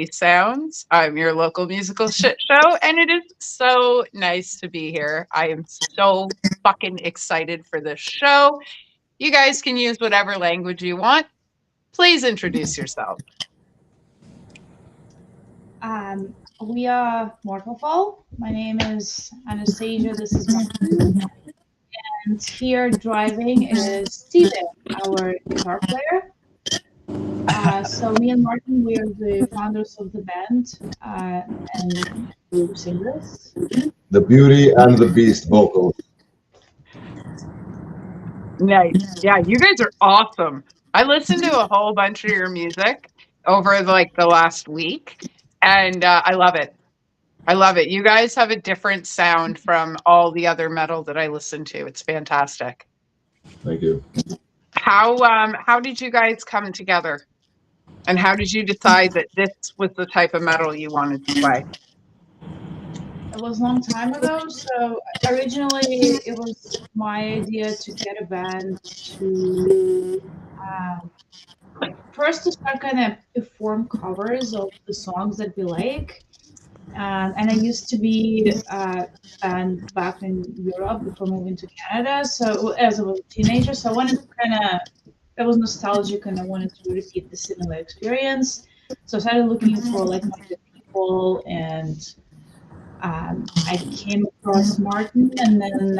Sounds. I'm your local musical shit show, and it is so nice to be here. I am so fucking excited for this show. You guys can use whatever language you want. Please introduce yourself. We are Mortalfall. My name is Anastasia. This is Martin. And here driving is Steven, our guitar player. So me and Martin, we are the founders of the band and two singers. The Beauty and the Beast vocals. Nice. Yeah, you guys are awesome. I listened to a whole bunch of your music over like the last week, and I love it. I love it. You guys have a different sound from all the other metal that I listen to. It's fantastic. Thank you. How did you guys come together? And how did you decide that this was the type of metal you wanted to play? It was a long time ago. So originally it was my idea to get a band to first to start kind of perform covers of the songs that we like. And I used to be and back in Europe before moving to Canada. So as I was a teenager, so I wanted to kind of, I was nostalgic and I wanted to repeat the similar experience. So I started looking for like people, and I came across Martin, and then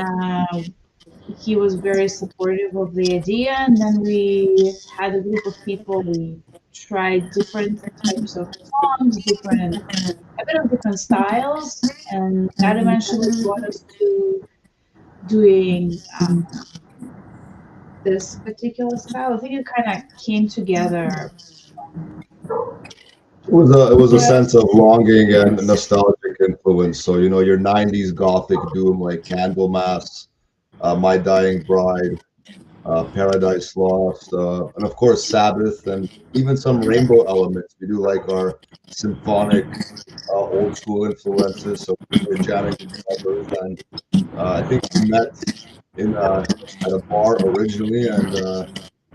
he was very supportive of the idea. And then we had a group of people. We tried different types of songs, a bit of different styles, and that eventually brought us to doing this particular style. I think it kind of came together. It was a sense of longing and nostalgic influence. So your '90s gothic doom like Candlemass, My Dying Bride, Paradise Lost, and of course Sabbath, and even some rainbow elements. We do like our symphonic, old school influences. So we're jamming together, and I think we met at a bar originally, and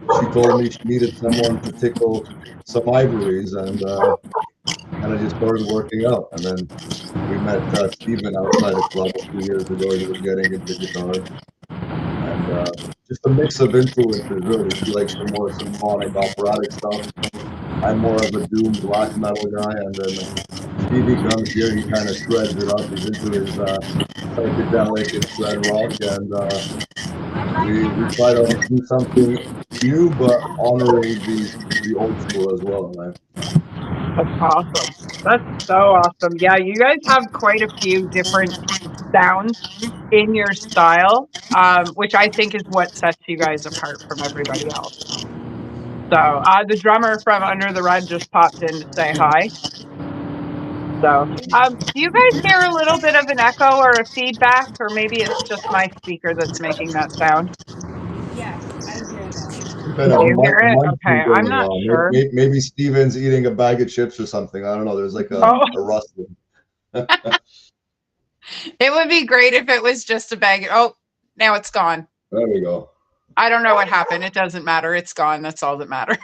she told me she needed someone to tickle some ivories, and it just started working out. And then we met Steven outside the club a few years ago. He was getting into guitar. And just a mix of influences, really. She likes the more symphonic, operatic stuff. I'm more of a doom black metal guy, and then Stevie comes here, he kind of shreds it up. He's into his psychedelic and shred rock, and we try to do something new, but honoring the old school as well, man. That's awesome. That's so awesome. Yeah, you guys have quite a few different sounds in your style, which I think is what sets you guys apart from everybody else. So the drummer from Under the Rug just popped in to say hi. So do you guys hear a little bit of an echo or a feedback, or maybe it's just my speaker that's making that sound? Yes, I hear that. Do you hear it? Okay, I'm not sure. Maybe Steven's eating a bag of chips or something. I don't know. There's like a rustling. It would be great if it was just a bag. Oh, now it's gone. There we go. I don't know what happened. It doesn't matter. It's gone. That's all that matters.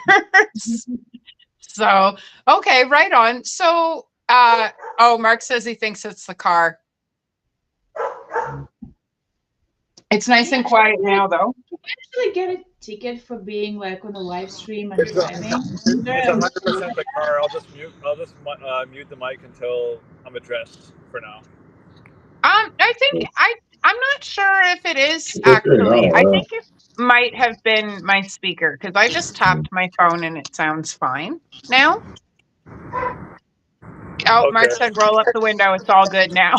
So, okay, right on. So, Mark says he thinks it's the car. It's nice and quiet now, though. Can you actually get a ticket for being like on a live stream and driving? It's 100% the car. I'll just mute the mic until I'm addressed for now. I think I'm not sure if it is actually. I think it might have been my speaker, because I just tapped my phone and it sounds fine now. Oh, okay. Mark said roll up the window. It's all good now.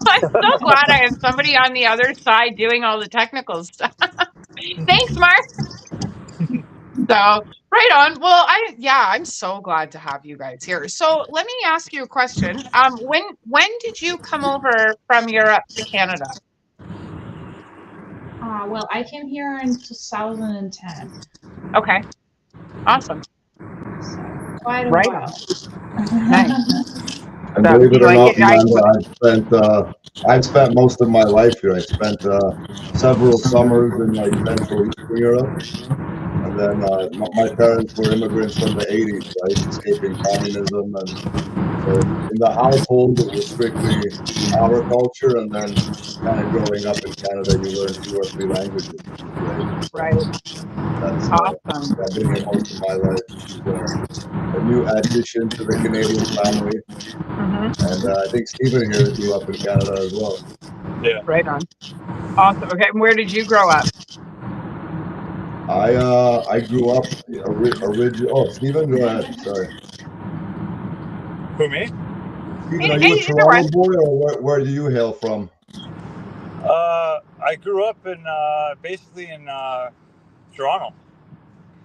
I'm so glad I have somebody on the other side doing all the technical stuff. Thanks, Mark. So right on. Well, I'm so glad to have you guys here. So let me ask you a question. When did you come over from Europe to Canada? Well, I came here in 2010. Okay. Awesome. So quite a while. Nice. And believe it or not, I've spent most of my life here. I spent several summers in like Central Eastern Europe, and And then my parents were immigrants from the 80s, right? Escaping communism. And so in the household, it was strictly our culture. And then kind of growing up in Canada, you learn 2 or 3 languages, right? So Right. that's Awesome. I've been here most of my life. She's a new addition to the Canadian family. And I think Stephen here grew up in Canada as well. Yeah. Right on. Awesome. Okay. And where did you grow up? I grew up original. Oh, Stephen, go ahead. Sorry. Who, me? Stephen, are you a Toronto boy, or where do you hail from? I grew up in basically in Toronto.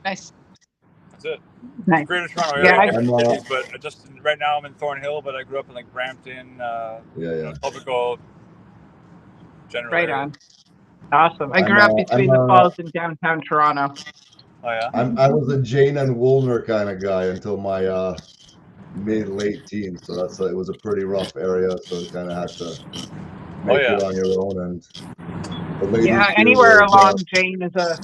Nice. That's it. Nice. Greater Toronto Yeah, area, different cities, but just right now I'm in Thornhill, but I grew up in like Brampton, Etobicoke, general Right area. on. Awesome. I grew up between the Falls and downtown Toronto. Oh yeah. I was a Jane and Woolner kind of guy until my late teens. So it was a pretty rough area. So you kind of had to make it on your own. And the ladies anywhere along Jane is an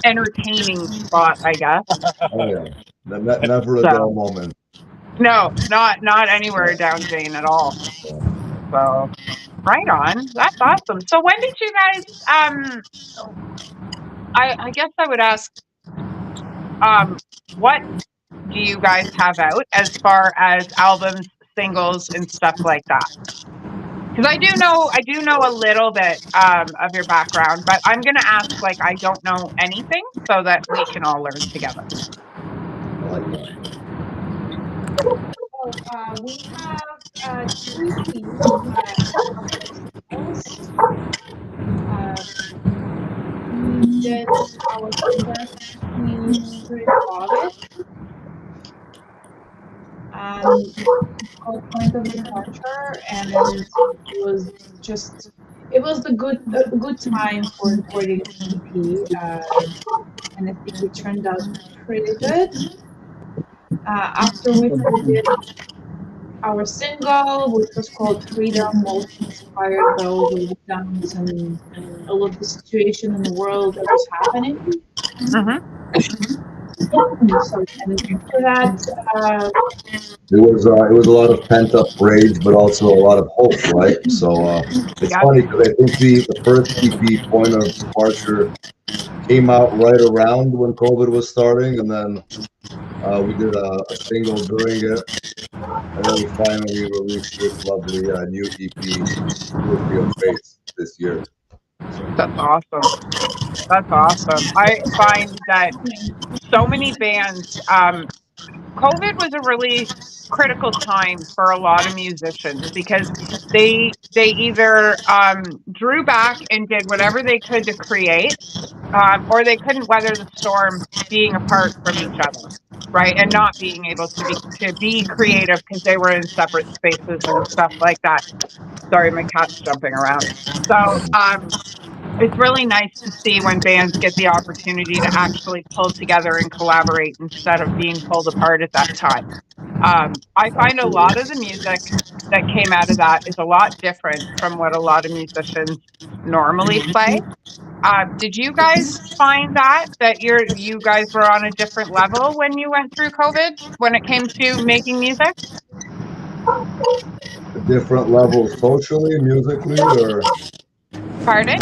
entertaining spot, I guess. Oh yeah, never a dull moment. No, not anywhere down Jane at all. So, right on. That's awesome. So, when did you guys? I guess I would ask, what do you guys have out as far as albums, singles, and stuff like that? Because I do know a little bit of your background, but I'm going to ask like I don't know anything so that we can all learn together. I like that. We have 2 EPs. We did our first EP during COVID. It's called Point of Departure, and it was a good time for recording EP, and I think it turned out pretty good. After we did our single, which was called Freedom, mostly inspired by all the lockdowns and all of the situation in the world that was happening. So, and after that, it was a lot of pent up rage, but also a lot of hope, right? So it's funny because I think the first EP, Point of Departure, came out right around when COVID was starting, and then we did a single during it, and then we finally released this lovely new EP, Poetry of Faith, this year. That's awesome. That's awesome. I find that so many bands, COVID was a really critical time for a lot of musicians because they either drew back and did whatever they could to create, or they couldn't weather the storm being apart from each other, right? And not being able to be creative because they were in separate spaces and stuff like that. Sorry, my cat's jumping around. So it's really nice to see when bands get the opportunity to actually pull together and collaborate instead of being pulled apart at that time. I find a lot of the music that came out of that is a lot different from what a lot of musicians normally play. Did you guys find that you guys were on a different level when you went through COVID when it came to making music? A different level socially, musically, or? Pardon?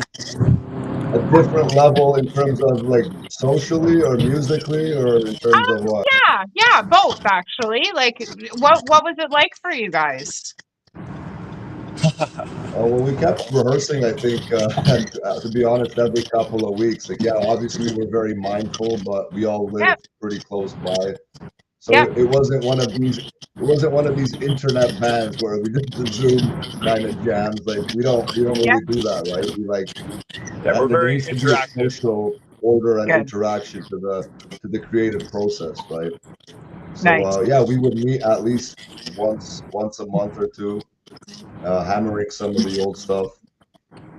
A different level in terms of like socially or musically, or in terms of what? Yeah, both actually. Like, what was it like for you guys? Well, we kept rehearsing, I think, and, to be honest, every couple of weeks. Like, yeah, obviously we're very mindful, but we all live pretty close by. So it wasn't one of these. It wasn't one of these internet bands where we did the Zoom kind of jams. Like we don't really do that, right? We like we're very needs to be a interactive. social order and interaction to the creative process, right? So Nice. we would meet at least once a month or two, hammering some of the old stuff.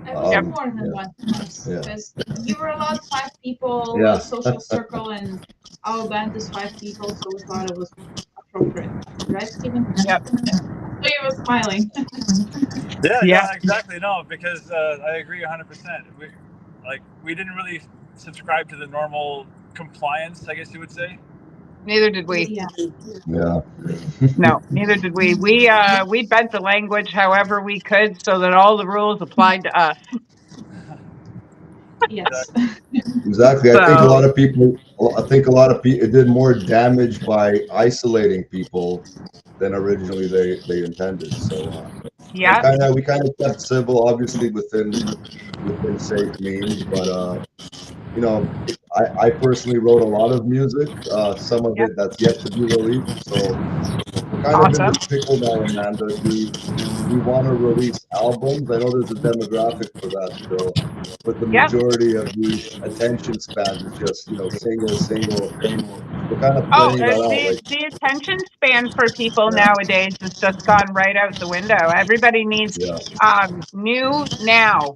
I think more than once, because you were allowed 5 people, a social circle, and our band is 5 people, so we thought it was appropriate, right, Stephen? Yep. So you were smiling. Yeah, exactly. No, because I agree 100%. like we didn't really subscribe to the normal compliance, I guess you would say. Neither did we. Yeah. Yeah. No, neither did we. We bent the language however we could so that all the rules applied to us. Yes. Exactly. I think a So- lot of people. It did more damage by isolating people than originally they intended. So Yeah. we kind of kept civil, obviously within safe means, but you know, I personally wrote a lot of music, some of Yep. it that's yet to be released. So we're kind of in this pickle now, Amanda. We want to release albums. I know there's a demographic for that still, but the Yep. majority of the attention span is just, you know, single. We're kind of Oh, playing that out. Like, the attention span for people nowadays has just gone right out the window. Everybody needs new now,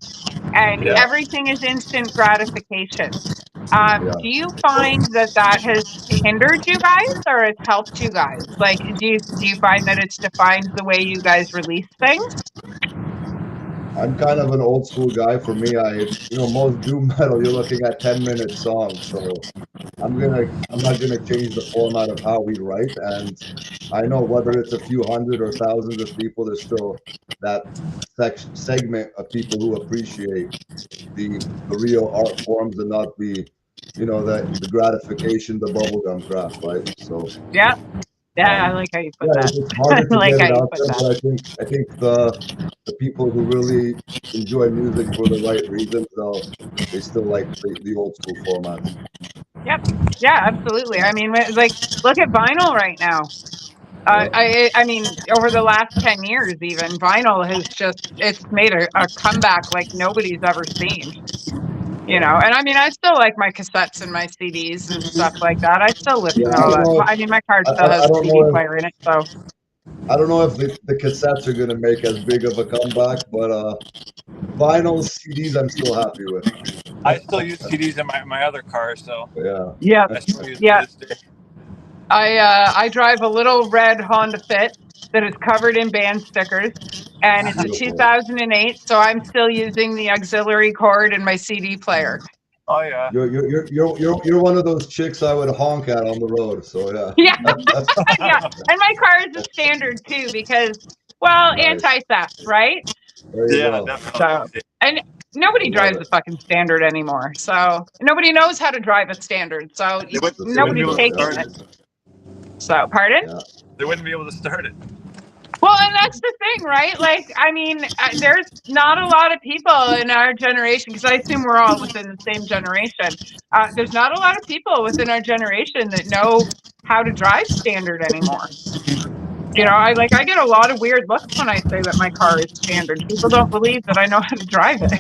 and everything is instant gratification. Do you find that has hindered you guys, or it's helped you guys? Like, do you find that it's defined the way you guys release things? I'm kind of an old school guy. For me, most doom metal, you're looking at 10-minute songs. So I'm not gonna change the format of how we write. And I know whether it's a few hundred or thousands of people, there's still that segment of people who appreciate the real art forms and not the gratification, the bubblegum crap, right? So yeah, I like how you put that. It's harder to like get it how you out put there, that. but I think the people who really enjoy music for the right reasons, they still like the old school format. Yep. Yeah, absolutely. I mean, like, look at vinyl right now. I mean, over the last 10 years, even vinyl has it's made a comeback like nobody's ever seen. You know, and I mean, I still like my cassettes and my CDs and stuff like that. I still listen to all that. I mean, my car still has a CD player in it, so. I don't know if the cassettes are going to make as big of a comeback, but vinyl CDs I'm still happy with. I still use CDs in my other car, so yeah. I still use it to this day. I drive a little red Honda Fit that is covered in band stickers, and it's a 2008, so I'm still using the auxiliary cord in my CD player. Oh yeah. You're one of those chicks I would honk at on the road. So yeah. Yeah. Yeah. And my car is a standard too because, well, anti-theft, right? Yeah, definitely. So, and nobody drives a fucking standard anymore. So nobody knows how to drive a standard. So nobody's taking it. So, pardon? Yeah. They wouldn't be able to start it. Well, and that's the thing, right? Like, I mean, there's not a lot of people in our generation, because I assume we're all within the same generation. There's not a lot of people within our generation that know how to drive standard anymore. You know, I get a lot of weird looks when I say that my car is standard. People don't believe that I know how to drive it.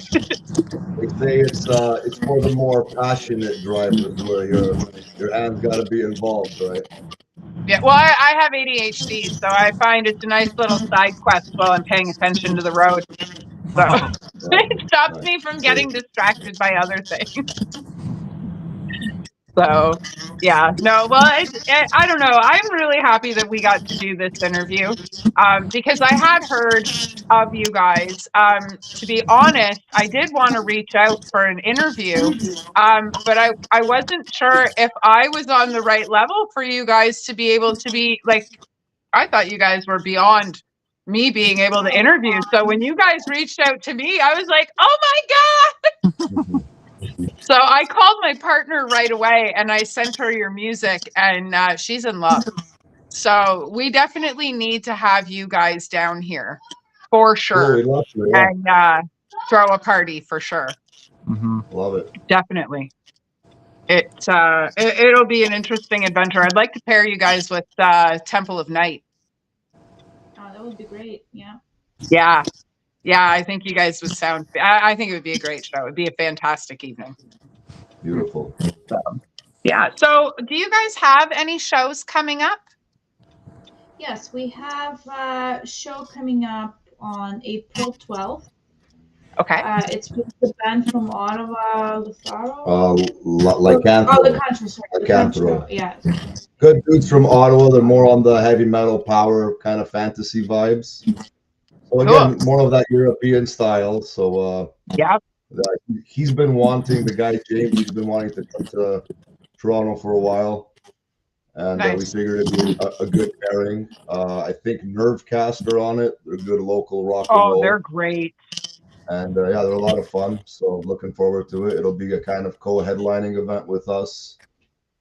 They say it's for the more passionate drivers where your hands got to be involved, right? Yeah, well, I have ADHD, so I find it's a nice little side quest while I'm paying attention to the road. So it stops me from getting distracted by other things. So, yeah, no, well, I don't know. I'm really happy that we got to do this interview because I had heard of you guys. To be honest, I did want to reach out for an interview, but I wasn't sure if I was on the right level for you guys to be able to be like, I thought you guys were beyond me being able to interview. So when you guys reached out to me, I was like, oh my God. So I called my partner right away and I sent her your music and she's in love. So we definitely need to have you guys down here for sure. Love to, yeah. And throw a party for sure. Mm-hmm. Love it. Definitely. It'll be an interesting adventure. I'd like to pair you guys with Temple of Night. Oh, that would be great. Yeah. Yeah. Yeah, I think you guys would sound, I think it would be a great show. It'd be a fantastic evening. Beautiful. Yeah. So do you guys have any shows coming up? Yes, we have a show coming up on April 12th. Okay. It's with the band from Ottawa, Lycanthro. Lycanthro. Yeah. Good dudes from Ottawa. They're more on the heavy metal, power kind of fantasy vibes. So again, more of that European style. So yeah. He's been wanting, the guy James, he's been wanting to come to Toronto for a while. And we figured it'd be a good pairing. I think Nervecast are on it. They're good local rock and roll. Oh, they're great. And yeah, they're a lot of fun. So looking forward to it. It'll be a kind of co-headlining event with us.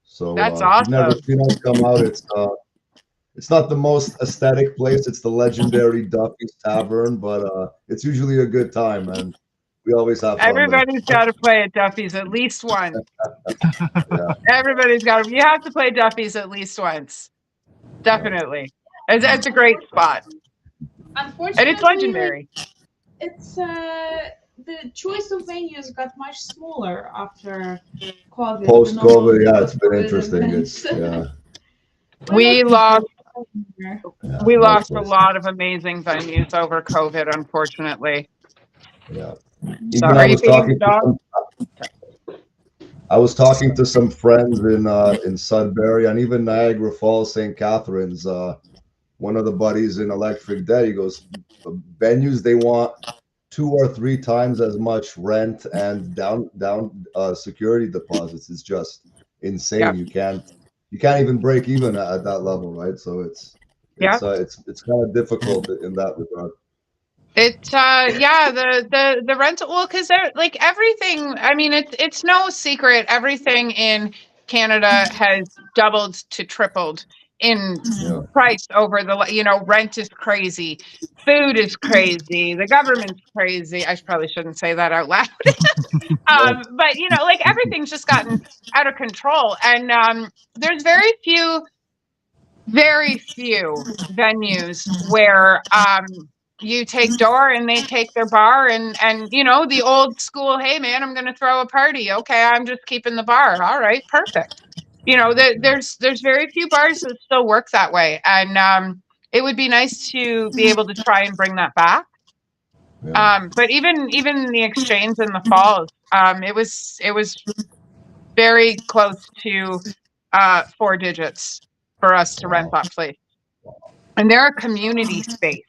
So that's awesome. If you've never seen us come out, it's not the most aesthetic place. It's the legendary Duffy's Tavern, but it's usually a good time, and we always have fun. Everybody's got to play at Duffy's at least once. Yeah. Everybody's got to. You have to play Duffy's at least once. Definitely. It's a great spot. Unfortunately, and it's legendary. It's the choice of venues got much smaller after COVID. Post-COVID, yeah, it's been interesting. It's we lost a lot of amazing venues over COVID, unfortunately. Yeah. So, I was talking to some friends in Sudbury and even Niagara Falls, St. Catharines. One of the buddies in Electric Dead, he goes, venues, they want 2 or 3 times as much rent and down security deposits. It's just insane. Yeah. You can't even break even at that level, right? So it's kind of difficult in that regard. The rental, well, because they're like everything. I mean, it's no secret. Everything in Canada has doubled to tripled in price over the, rent is crazy, food is crazy, the government's crazy. I probably shouldn't say that out loud. But like everything's just gotten out of control, and there's very few venues where you take door and they take their bar and the old school, hey man, I'm going to throw a party. Okay, I'm just keeping the bar. All right, perfect. There's very few bars that still work that way, and it would be nice to be able to try and bring that back. Yeah. But even the Exchange in the Falls, it was very close to 4 digits for us to rent that place, and they're a community space.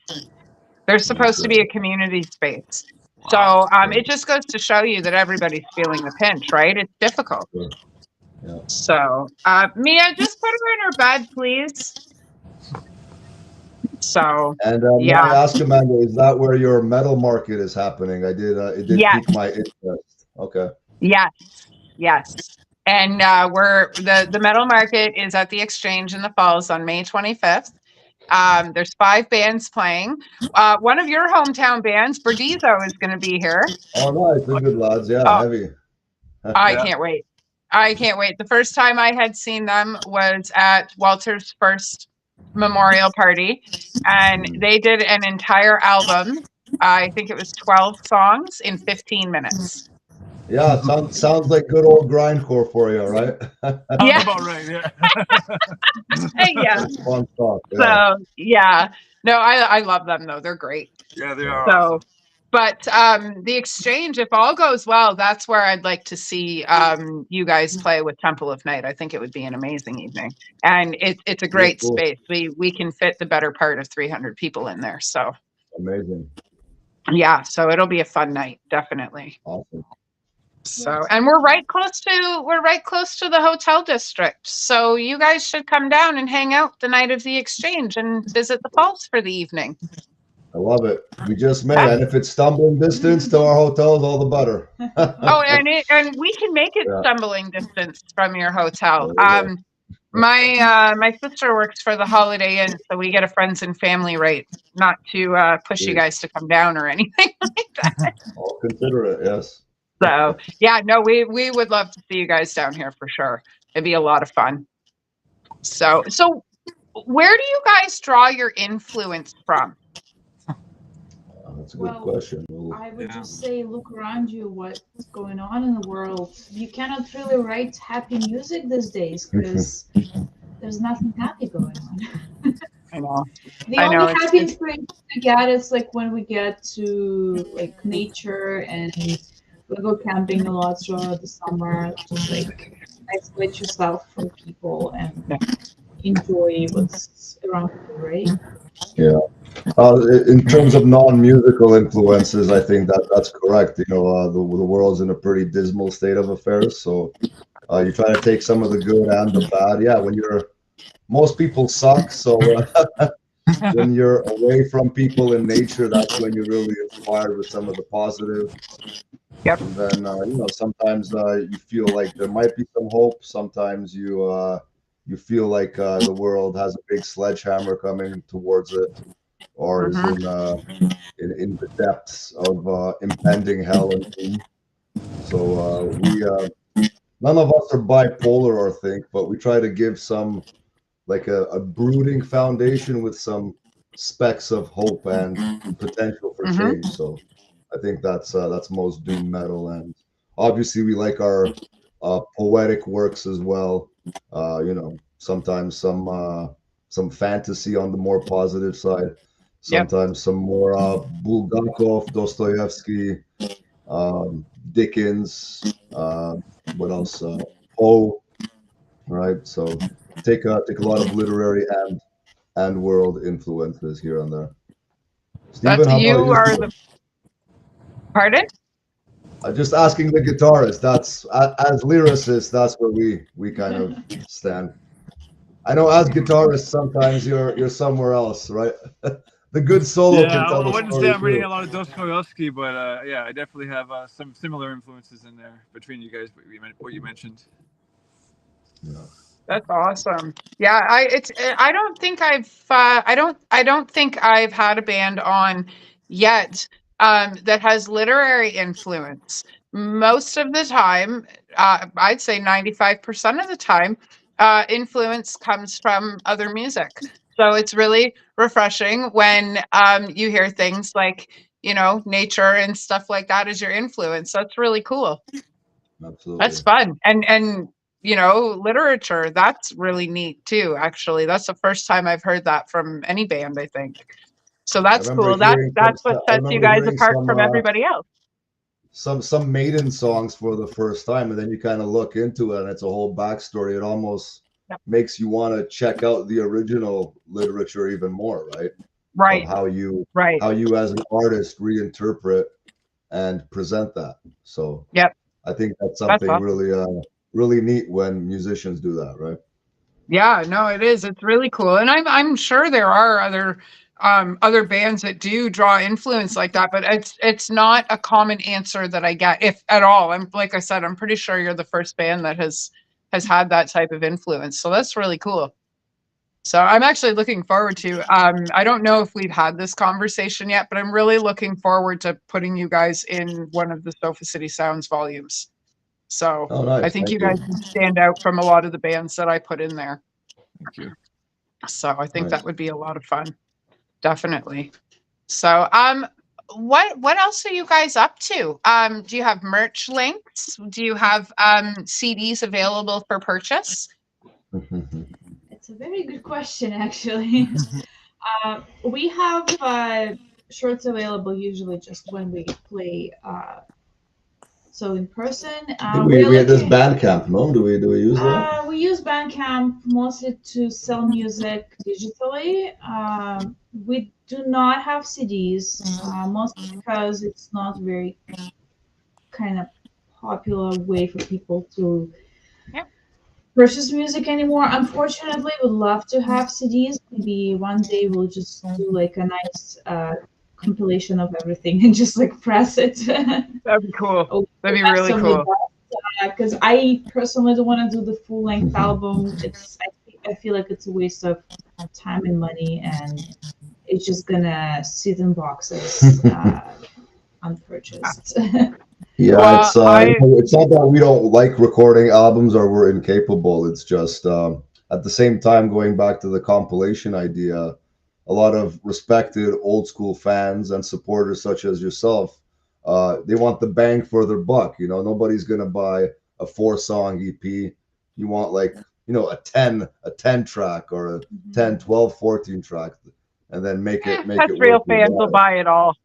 They're supposed to be a community space. So it just goes to show you that everybody's feeling the pinch, right? It's difficult. Yeah. So, Mia, just put her in her bed, please. So, and may I ask, Amanda, is that where your metal market is happening? It did pique my interest. Okay. Yes. And the metal market is at the Exchange in the Falls on May 25th. There's 5 bands playing. One of your hometown bands, Berdizo, is going to be here. Oh, nice. They're good lads. Yeah, heavy. I can't wait. The first time I had seen them was at Walter's first memorial party, and they did an entire album. I think it was 12 songs in 15 minutes. Yeah, sounds like good old grindcore for you, right? Yeah. About right, yeah. Yeah. Fun stuff, yeah. So, yeah. No, I love them, though. They're great. Yeah, they are. So, awesome. But the Exchange, if all goes well, that's where I'd like to see you guys play with Temple of Night. I think it would be an amazing evening. And it's a great space. We can fit the better part of 300 people in there. So amazing. Yeah, so it'll be a fun night, definitely. Awesome. So, and we're right close to the hotel district. So you guys should come down and hang out the night of the Exchange and visit the falls for the evening. I love it. We just met, and if it's stumbling distance to our hotels, all the better. Oh, and we can make it stumbling distance from your hotel. My sister works for the Holiday Inn, so we get a friends and family rate. Not to push you guys to come down or anything like that. I'll consider it. Yes. So yeah, no, we would love to see you guys down here for sure. It'd be a lot of fun. So where do you guys draw your influence from? That's a good question. I would just say, look around you, what's going on in the world. You cannot really write happy music these days because there's nothing happy going on. I know. The only happy experience we get is like when we get to like nature, and we go camping a lot throughout the summer. Just like isolate yourself from people and enjoy what's around you, right? Yeah. In terms of non-musical influences, I think that's correct. You know, the world's in a pretty dismal state of affairs, so you try to take some of the good and the bad. Yeah, most people suck, so when you're away from people in nature, that's when you're really inspired with some of the positive. Yep. And then sometimes you feel like there might be some hope. Sometimes you feel like the world has a big sledgehammer coming towards it, or is in the depths of impending hell and doom. So we none of us are bipolar, I think, but we try to give some like a brooding foundation with some specks of hope and potential for change. So I think that's most doom metal, and obviously we like our poetic works as well. Sometimes some fantasy on the more positive side. Sometimes some more Bulgakov, Dostoevsky, Dickens. What else? Poe. Right. So take a lot of literary and world influences here and there. Stephen, That's how you about are you? the pardon? Just asking the guitarist. That's as lyricists. That's where we kind of stand. I know as guitarists, sometimes you're somewhere else, right? The good solo Yeah, can tell I the wouldn't story say I'm reading too. a lot of Dostoevsky, but yeah, I definitely have some similar influences in there between you guys. What you mentioned. Yeah. That's awesome. Yeah, I don't think I don't think I've had a band on yet that has literary influence. Most of the time, I'd say 95% of the time, influence comes from other music. So it's really refreshing when you hear things like, nature and stuff like that as your influence. That's really cool. Absolutely. That's fun. And literature, that's really neat too, actually. That's the first time I've heard that from any band, I think. So that's cool. That's what I sets you remember guys hearing apart from everybody else. some Maiden songs for the first time, and then you kind of look into it, and it's a whole backstory. It almost makes you want to check out the original literature even more, right? Right. Of how you as an artist reinterpret and present that. So I think that's something awesome. really neat when musicians do that, right? Yeah, no, it is. It's really cool. And I'm sure there are other bands that do draw influence like that, but it's not a common answer that I get, if at all. I'm like I said, I'm pretty sure you're the first band that has had that type of influence. So that's really cool. So I'm actually looking forward to, I don't know if we've had this conversation yet, but I'm really looking forward to putting you guys in one of the Sofa City Sounds volumes. So nice. I think you guys can stand out from a lot of the bands that I put in there. Thank you. So I think that would be a lot of fun. Definitely. So what else are you guys up to? Do you have merch links? Do you have CDs available for purchase? It's a very good question, actually. We have shirts available usually just when we play. So in person, we had this Bandcamp, no? Do we use that? We use Bandcamp mostly to sell music digitally. We do not have CDs, mostly because it's not very kind of popular way for people to purchase music anymore. Unfortunately, we'd love to have CDs. Maybe one day we'll just do like a nice compilation of everything and just like press it. That'd be cool. That'd be really cool. Because I personally don't want to do the full length album. I feel like it's a waste of time and money, and it's just gonna sit in boxes unpurchased. Yeah, it's not that we don't like recording albums or we're incapable. It's just at the same time, going back to the compilation idea, a lot of respected old school fans and supporters such as yourself, they want the bang for their buck. Nobody's gonna buy a 4-song EP. You want a 10 track or a 10, 12, 14 track, and then make it real fans will buy it all.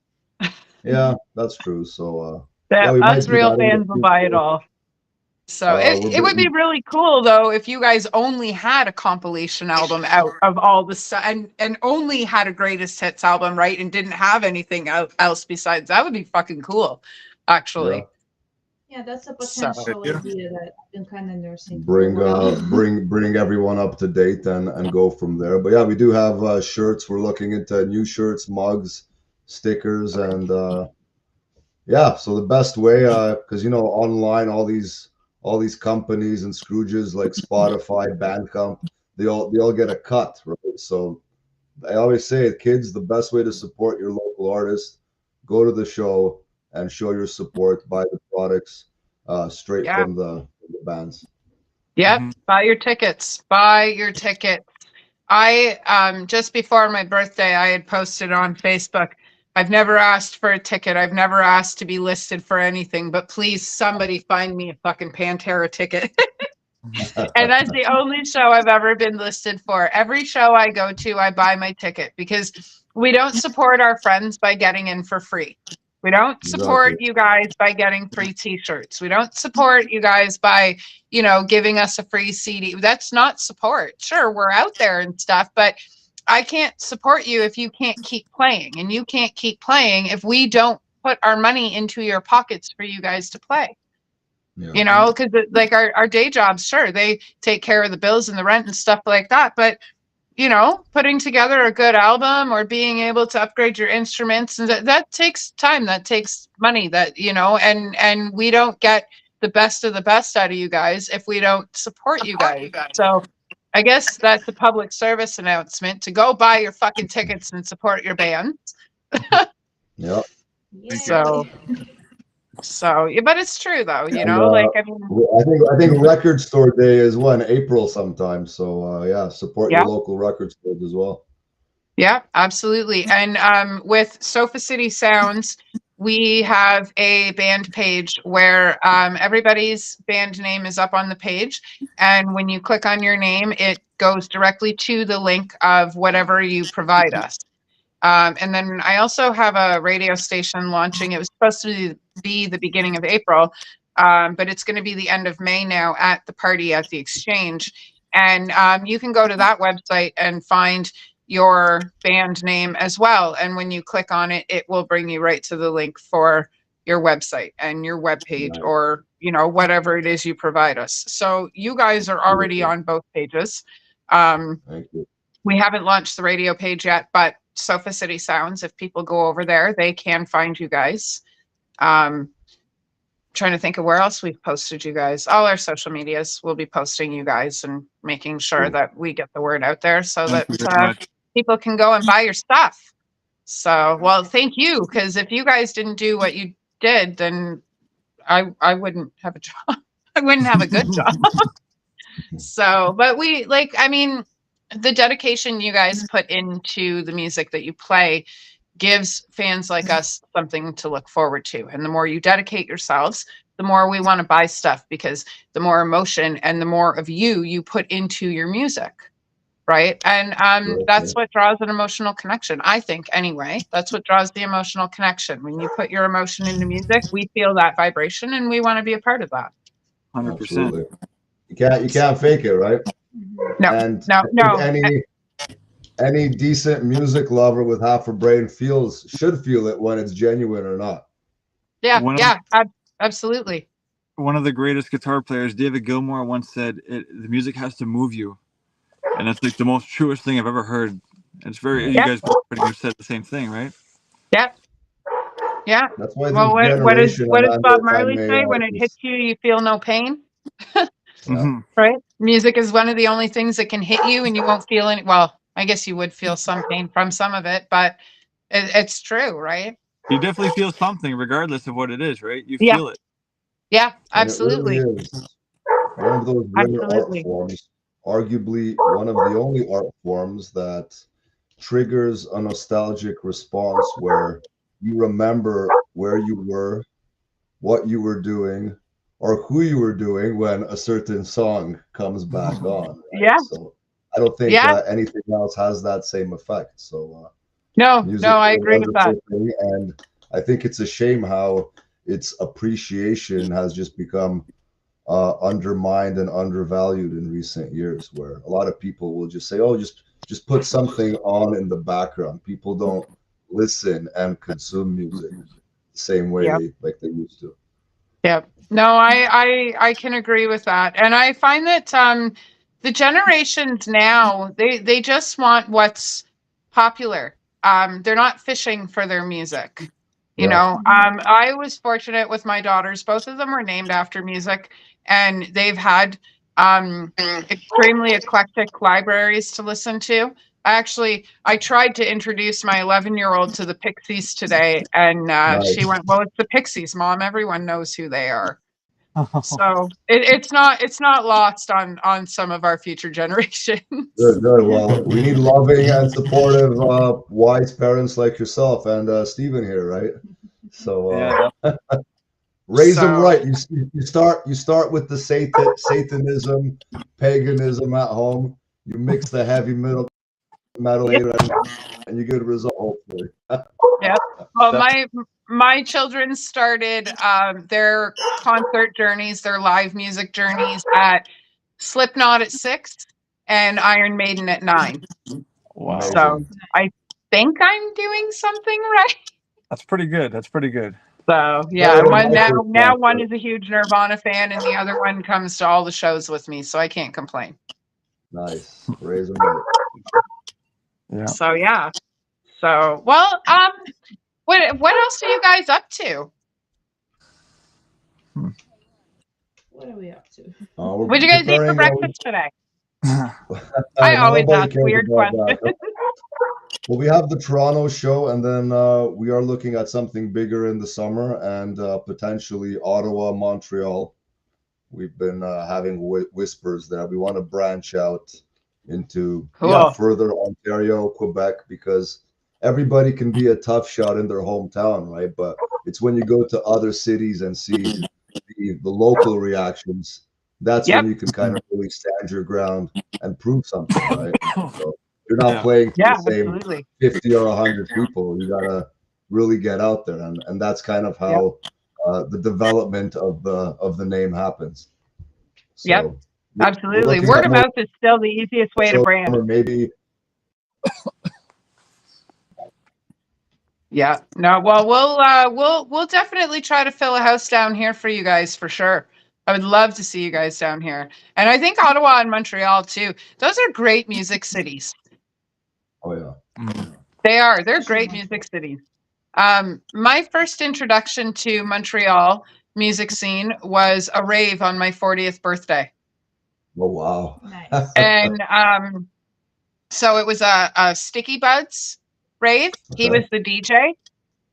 Yeah, that's true. So us real fans will buy it all. So it would be really cool though if you guys only had a compilation album out of all the stuff and only had a greatest hits album, right? And didn't have anything else besides. That would be fucking cool, actually. Yeah, that's a potential idea that I've been kind of nursing. Bring everyone up to date and go from there. But yeah, we do have shirts. We're looking into new shirts, mugs, stickers, and yeah. So the best way, because online, all these companies and Scrooges like Spotify, Bandcamp, they all get a cut, right? So I always say, kids, the best way to support your local artist, go to the show and show your support, buy the products straight from the bands. Yep, buy your tickets. Buy your tickets. I just before my birthday, I had posted on Facebook, I've never asked for a ticket. I've never asked to be listed for anything, but please somebody find me a fucking Pantera ticket. And that's the only show I've ever been listed for. Every show I go to, I buy my ticket because we don't support our friends by getting in for free. We don't support you guys by getting free t-shirts. We don't support you guys by, giving us a free CD. That's not support. Sure, we're out there and stuff, but I can't support you if you can't keep playing, and you can't keep playing if we don't put our money into your pockets for you guys to play. Yeah. Because like our day jobs, sure, they take care of the bills and the rent and stuff like that. But, putting together a good album or being able to upgrade your instruments, and that takes time, that takes money, and we don't get the best of the best out of you guys if we don't support you guys. So I guess that's a public service announcement to go buy your fucking tickets and support your band. Yep. So, but it's true though, I think Record Store Day is April sometime. So support your local record stores as well. Yeah, absolutely. And with Sofa City Sounds, we have a band page where everybody's band name is up on the page. And when you click on your name, it goes directly to the link of whatever you provide us. And then I also have a radio station launching. It was supposed to be the beginning of April, but it's going to be the end of May now at the party at the Exchange. And you can go to that website and find your band name as well. And when you click on it, it will bring you right to the link for your website and your webpage, or, whatever it is you provide us. So you guys are already on both pages. Thank you. We haven't launched the radio page yet, but Sofa City Sounds, if people go over there, they can find you guys. Trying to think of where else we've posted you guys. All our social medias will be posting you guys and making sure that we get the word out there so that people can go and buy your stuff. So, well, thank you, because if you guys didn't do what you did, then I wouldn't have a job. I wouldn't have a good job. So, but the dedication you guys put into the music that you play gives fans like us something to look forward to. And the more you dedicate yourselves, the more we want to buy stuff, because the more emotion and the more of you put into your music. Right. And that's what draws an emotional connection, I think, anyway. That's what draws the emotional connection. When you put your emotion into music, we feel that vibration and we want to be a part of that. 100%. You can't fake it, right? No, and no. Any decent music lover with half a brain should feel it when it's genuine or not. Yeah, absolutely. One of the greatest guitar players, David Gilmour, once said, "The music has to move you," and that's like the most truest thing I've ever heard. It's you guys pretty much said the same thing, right? Yeah. Yeah. That's why. Well, what does Bob Marley say? When it hits you, you feel no pain. Right? Music is one of the only things that can hit you and you won't feel any. Well, I guess you would feel some pain from some of it, but it's true, right? You definitely feel something regardless of what it is, right? You feel it. Yeah, absolutely. It really is one of those rare art forms, arguably one of the only art forms that triggers a nostalgic response where you remember where you were, what you were doing, or who you were doing when a certain song comes back on. Right? Yeah. So I don't think anything else has that same effect. So no, I agree with that. And I think it's a shame how its appreciation has just become undermined and undervalued in recent years, where a lot of people will just say, "Oh, just put something on in the background." People don't listen and consume music the same way Yep. they used to. Yep. No, I can agree with that. And I find that the generations now, they just want what's popular. They're not fishing for their music. You Yeah. know, I was fortunate with my daughters. Both of them were named after music, and they've had extremely eclectic libraries to listen to. I tried to introduce my 11-year-old to the Pixies today, and she Nice. went, "Well, it's the Pixies, Mom. Everyone knows who they are." So it's not lost on some of our future generations. Good, good. Well, we need loving and supportive, wise parents like yourself and Stephen here, right? So Yeah. raise them So- right. You start with the Satanism, paganism at home. You mix the heavy metal here, and you get a result. Hopefully. Well, my children started their concert journeys, their live music journeys at Slipknot at 6 and Iron Maiden at 9. Wow. Amazing. So I think I'm doing something right. That's pretty good. That's pretty good. So yeah, Better one than my now first one concert. is a huge Nirvana fan, and the other one comes to all the shows with me, so I can't complain. Nice. Raise them right. Yeah. So yeah. So well, what else are you guys up to? What are we up to? We're What did you guys eat for preparing, breakfast today? I always nobody ask cares weird about questions. that. Well, we have the Toronto show, and then we are looking at something bigger in the summer, and potentially Ottawa, Montreal. We've been having whispers there. We want to branch out into Cool. further Ontario, Quebec, because everybody can be a tough shot in their hometown, right? But it's when you go to other cities and see the local reactions, that's Yep. when you can kind of really stand your ground and prove something, right? So you're not Yeah. playing to Yeah, the same absolutely. 50 or 100 people. You gotta really get out there, and that's kind of how the development of the name happens. So Yep, we're Absolutely. looking Word at of more mouth is still the easiest way to shows, brand. or maybe Yeah. No, well, we'll definitely try to fill a house down here for you guys for sure. I would love to see you guys down here. And I think Ottawa and Montreal too. Those are great music cities. oh yeah, Mm. They're great music cities. My first introduction to Montreal music scene was a rave on my 40th birthday. oh wow, Nice. And so it was a Sticky Buds rave. He Okay. was the DJ.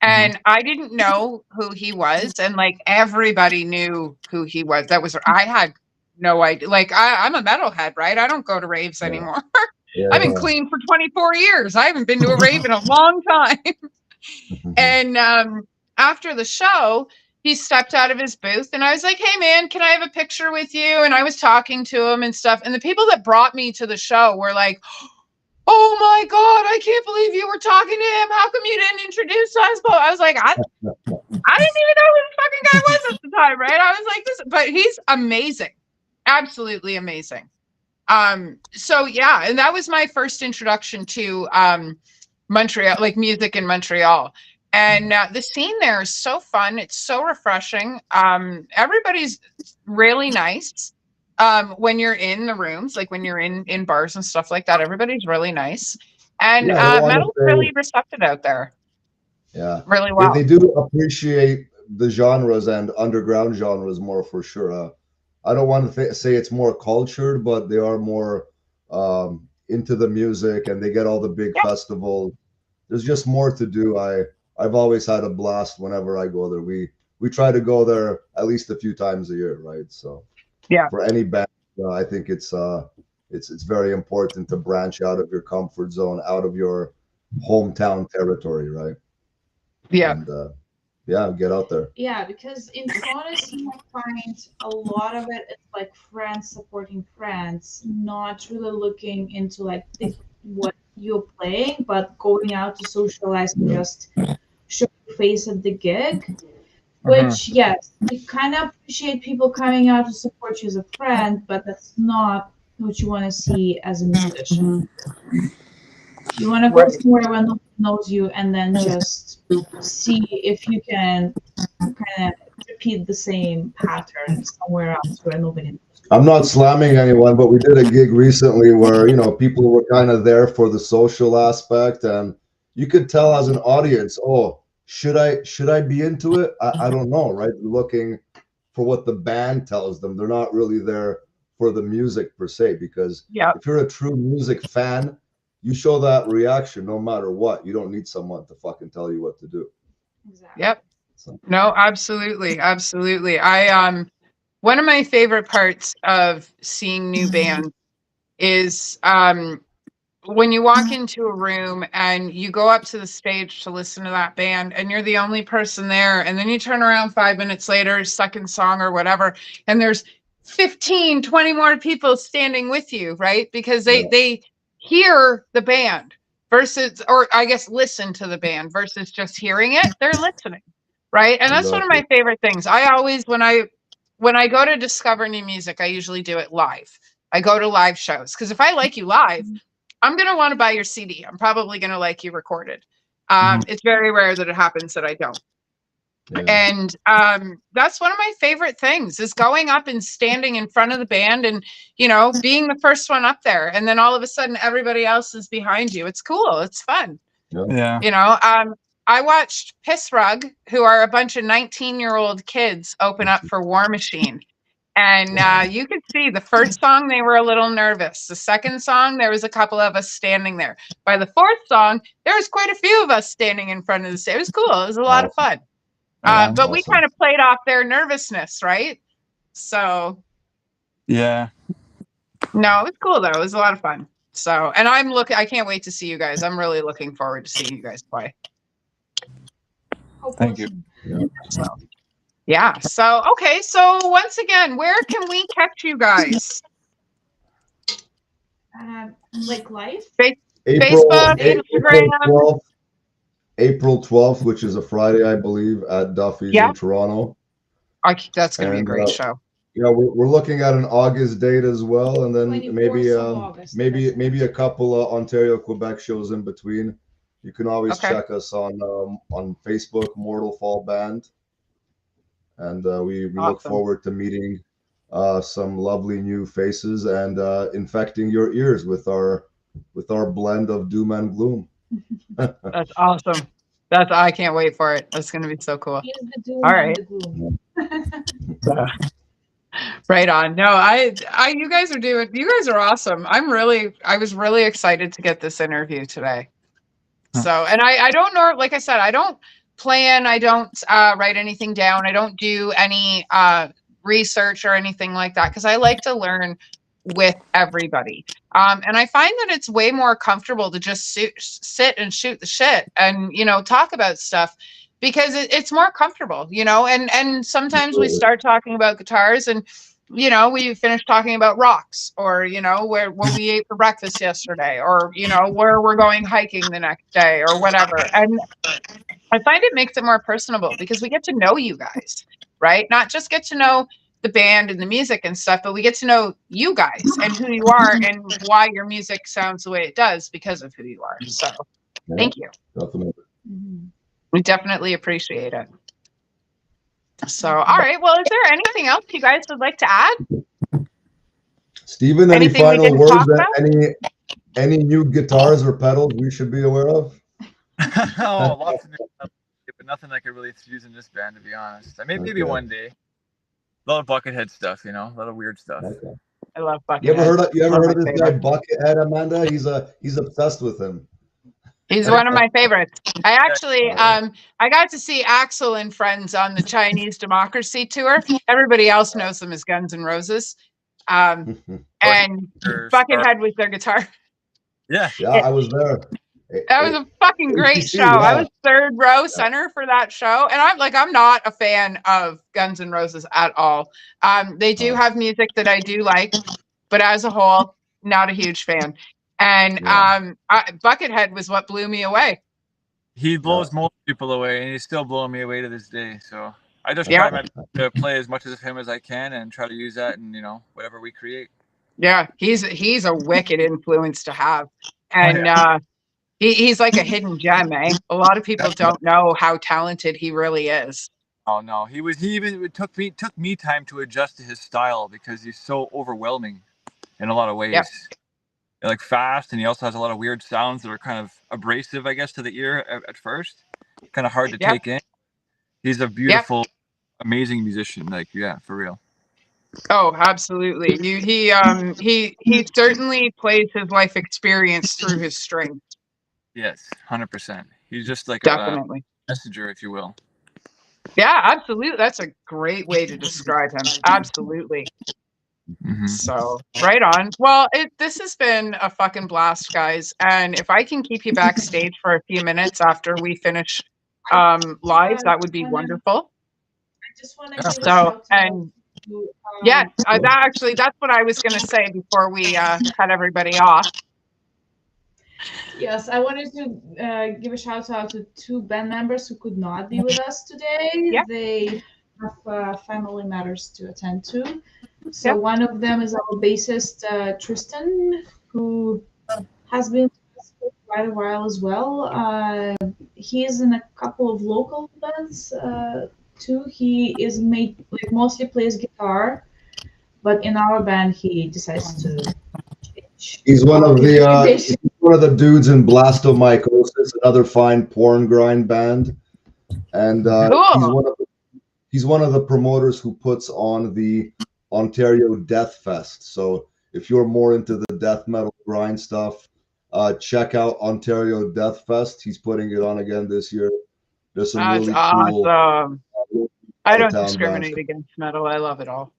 And I didn't know who he was, and like everybody knew who he was. I had no idea. Like I'm a metalhead, right? I don't go to raves Yeah. anymore. Yeah, I've been clean for 24 years. I haven't been to a rave in a long time. And after the show, he stepped out of his booth, and I was like, "Hey, man, can I have a picture with you?" And I was talking to him and stuff. And the people that brought me to the show were like, "Oh my God, I can't believe you were talking to him. How come you didn't introduce us?" But I was like, I didn't even know who the fucking guy was at the time, right? I was like, this, but he's amazing. Absolutely amazing. So yeah, and that was my first introduction to Montreal, like music in Montreal. And the scene there is so fun. It's so refreshing. Everybody's really nice. When you're in the rooms, like when you're in bars and stuff like that, everybody's really nice. And Yeah, I wanna metal's say- really receptive out there. yeah. Really well. They do appreciate the genres and underground genres more for sure. I don't want to say it's more cultured, but they are more into the music, and they get all the big festivals. There's just more to do. I've always had a blast whenever I go there. We try to go there at least a few times a year, right? So Yeah. for any band, I think it's very important to branch out of your comfort zone, out of your hometown territory, right? Yeah. And yeah, get out there. Yeah, because in Toronto, you find a lot of it is like friends supporting friends, not really looking into like what you're playing, but going out to socialize and just show your face at the gig. Which, yes, you kind of appreciate people coming out to support you as a friend, but that's not what you want to see as a musician. You want to go Right. somewhere where nobody knows you and then just see if you can kind of repeat the same pattern somewhere else where nobody knows. I'm not slamming anyone, but we did a gig recently where, you know, people were kind of there for the social aspect, and you could tell as an audience, oh, should I be into it? I don't know, right? They're looking for what the band tells them. They're not really there for the music per se, because Yeah. if you're a true music fan, you show that reaction no matter what. You don't need someone to fucking tell you what to do. Exactly. Yep. So, No, absolutely. Absolutely. One of my favorite parts of seeing new bands is when you walk into a room and you go up to the stage to listen to that band and you're the only person there, and then you turn around 5 minutes later, second song or whatever, and there's 15, 20 more people standing with you, right? Because they hear the band versus, or I guess listen to the band versus just hearing it. They're listening, right? And that's one of my favorite things. I always, when I go to discover new music, I usually do it live. I go to live shows because if I like you live, I'm going to want to buy your CD. I'm probably going to like you recorded. It's very rare that it happens that I don't. yeah. And that's one of my favorite things is going up and standing in front of the band and, you know, being the first one up there. And then all of a sudden everybody else is behind you. It's cool. It's fun. Yeah. You know, I watched Piss Rug, who are a bunch of 19-year-old kids, open up for War Machine. And you could see the first song, they were a little nervous. The second song, there was a couple of us standing there. By the fourth song, there was quite a few of us standing in front of the stage. It was cool. It was a lot of fun. Yeah, but we kind of played off their nervousness, right? So, yeah. no, it was cool, though. It was a lot of fun. So, and I can't wait to see you guys. I'm really looking forward to seeing you guys play. Thank you. So, yeah. So, okay. So once again, where can we catch you guys? Like life? Facebook, Instagram. April 12th, which is a Friday, I believe, at Duffy's in Toronto. That's going to be a great show. Yeah, we're looking at an August date as well, and then maybe August, maybe a couple Ontario, Quebec shows in between. You can always check us on Facebook, Mortal Fall Band, and we look forward to meeting some lovely new faces and infecting your ears with our blend of doom and gloom. That's awesome. I can't wait for it. That's going to be so cool. All right. Right on. No, you guys are awesome. I was really excited to get this interview today. So, and I don't know, like I said, I don't plan, I don't write anything down. I don't do any research or anything like that because I like to learn with everybody. And I find that it's way more comfortable to just sit and shoot the shit and, you know, talk about stuff because it's more comfortable, you know, and sometimes we start talking about guitars and, you know, we finish talking about rocks or, you know, what we ate for breakfast yesterday or, you know, where we're going hiking the next day or whatever. And I find it makes it more personable because we get to know you guys, right? Not just get to know the band and the music and stuff, but we get to know you guys and who you are and why your music sounds the way it does because of who you are. So thank you. Definitely. We definitely appreciate it. So, all right. Well, is there anything else you guys would like to add? Steven, any final words? Any new guitars or pedals we should be aware of? Oh, lots of new stuff, but nothing I could really use in this band, to be honest. I mean, maybe one day. A lot of Buckethead stuff, you know, a lot of weird stuff. Okay. I love Buckethead. You ever heard of this guy Buckethead, Amanda? He's obsessed with him. He's one of my favorites. I actually, I got to see Axel and friends on the Chinese Democracy tour. Everybody else knows them as Guns N' Roses. And Buckethead was their guitar. Yeah, I was there. That was a fucking great show. Yeah. I was third row center for that show. And I'm not a fan of Guns N' Roses at all. They do have music that I do like, but as a whole, not a huge fan. And Buckethead was what blew me away. He blows most people away, and he's still blowing me away to this day. So I just Yeah. try my best to play as much of him as I can and try to use that in, you know, whatever we create. Yeah, he's a wicked influence to have, and yeah. he's like a hidden gem, eh? A lot of people don't know how talented he really is. Oh no, he even it took me time to adjust to his style because he's so overwhelming in a lot of ways. Yep. Like fast, and he also has a lot of weird sounds that are kind of abrasive, I guess, to the ear at first. Kind of hard to Yep. take in. He's a beautiful, amazing musician. Like, yeah, for real. Oh, absolutely. He certainly plays his life experience through his strings. Yes, 100%. He's just like Definitely. a messenger, if you will. Yeah, absolutely. That's a great way to describe him. Absolutely. Mm-hmm. So right on. Well, this has been a fucking blast, guys. And if I can keep you backstage for a few minutes after we finish live, that would be wonderful. I just want to give a So, shout and to, yeah, that's what I was going to say before we cut everybody off. Yes, I wanted to give a shout out to 2 band members who could not be with us today. Yeah. They have family matters to attend to. So Yeah. one of them is our bassist Tristan, who has been with us for quite a while as well. He is in a couple of local bands too. He is mostly plays guitar, but in our band he decides to. He's one of the dudes in Blastomycosis, another fine porn grind band, and Cool. he's one of the promoters who puts on the Ontario Death Fest. So if you're more into the death metal grind stuff, check out Ontario Death Fest. He's putting it on again this year. There's some That's really awesome. cool. I don't town discriminate bands. against metal. I love it all.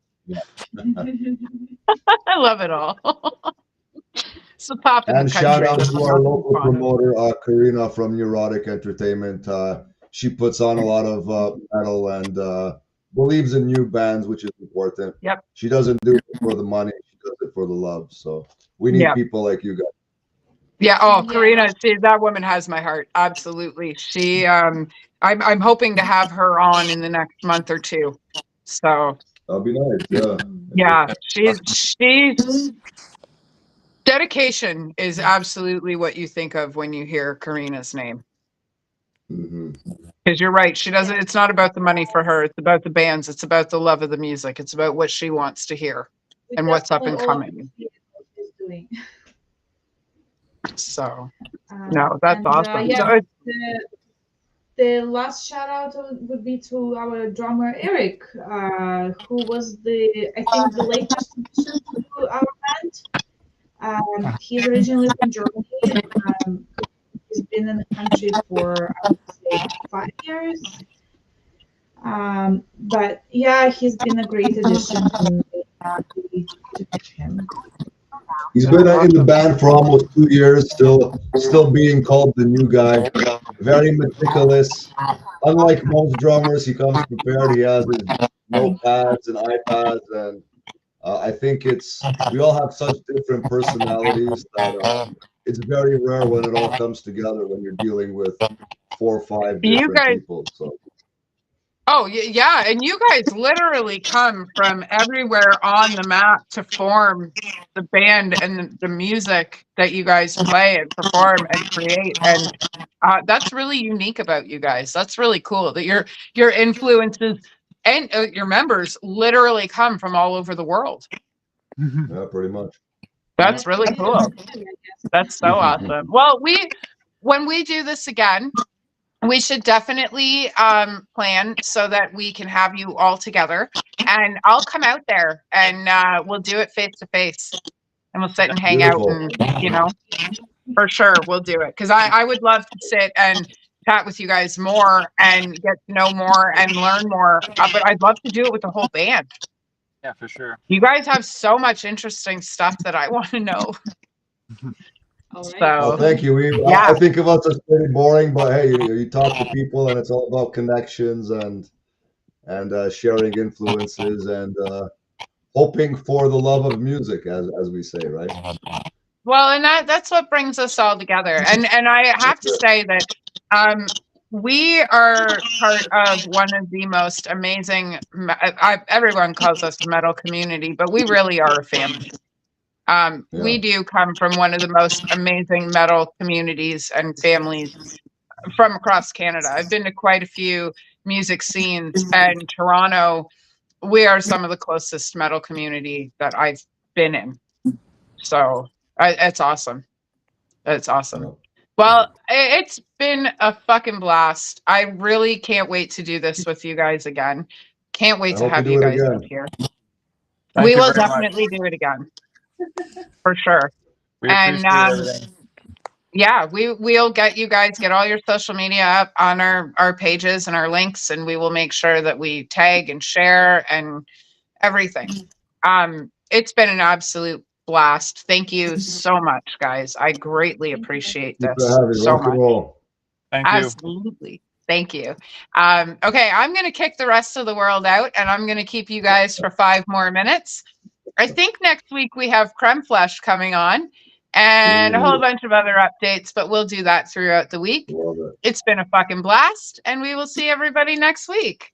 I love it all. It's the pop in And the shout country. out to our Nothing local fun. promoter, Karina from Neurotic Entertainment. She puts on a lot of metal and believes in new bands, which is important. Yep. She doesn't do it for the money; she does it for the love. So we need Yep. people like you guys. Yeah. Oh, Yeah. Karina, that woman has my heart. Absolutely. She. I'm hoping to have her on in the next month or two. So. That'll be nice. Yeah. Yeah. She's. Dedication is absolutely what you think of when you hear Karina's name. Mm-hmm. Because you're right. She doesn't. It's not about the money for her. It's about the bands. It's about the love of the music. It's about what she wants to hear and what's up and coming. Doing. So, no, that's awesome. Yeah, So the last shout out would be to our drummer Eric, who was I think the latest addition to our band. He's originally from Germany. He's been in the country for I would say 5 years. But yeah, he's been a great addition to him. He's been in the band for almost 2 years, still being called the new guy. Very meticulous. Unlike most drummers, he comes prepared. He has his notepads and iPads, and I think we all have such different personalities that it's very rare when it all comes together when you're dealing with 4 or 5 different people. So. Oh, yeah. And you guys literally come from everywhere on the map to form the band and the music that you guys play and perform and create. And that's really unique about you guys. That's really cool that your influences and your members literally come from all over the world. Yeah, pretty much. That's really cool. That's so awesome. Well, when we do this again, we should definitely plan so that we can have you all together, and I'll come out there and we'll do it face to face, and we'll sit and hang out, and for sure we'll do it because I would love to sit and chat with you guys more and get to know more and learn more. But I'd love to do it with the whole band. Yeah, for sure. You guys have so much interesting stuff that I want to know. All right. Well, thank you. I think of us as pretty boring, but hey, you talk to people, and it's all about connections and sharing influences and hoping for the love of music, as we say, right? Well, and that's what brings us all together. And I have to say that we are part of one of the most amazing, everyone calls us the metal community, but we really are a family. We do come from one of the most amazing metal communities and families from across Canada. I've been to quite a few music scenes, and Toronto, we are some of the closest metal community that I've been in. So it's awesome. It's awesome. Well, it's been a fucking blast. I really can't wait to do this with you guys again. Can't wait to have you guys up here. We will definitely do it again. For sure. And yeah, we'll get all your social media up on our pages and our links, and we will make sure that we tag and share and everything. It's been an absolute blast. Thank you so much, guys. I greatly appreciate this so much. Thank you. Absolutely. Thank you. Okay, I'm going to kick the rest of the world out, and I'm going to keep you guys for 5 more minutes. I think next week we have Creme Flesh coming on and a whole bunch of other updates, but we'll do that throughout the week. It's been a fucking blast, and we will see everybody next week.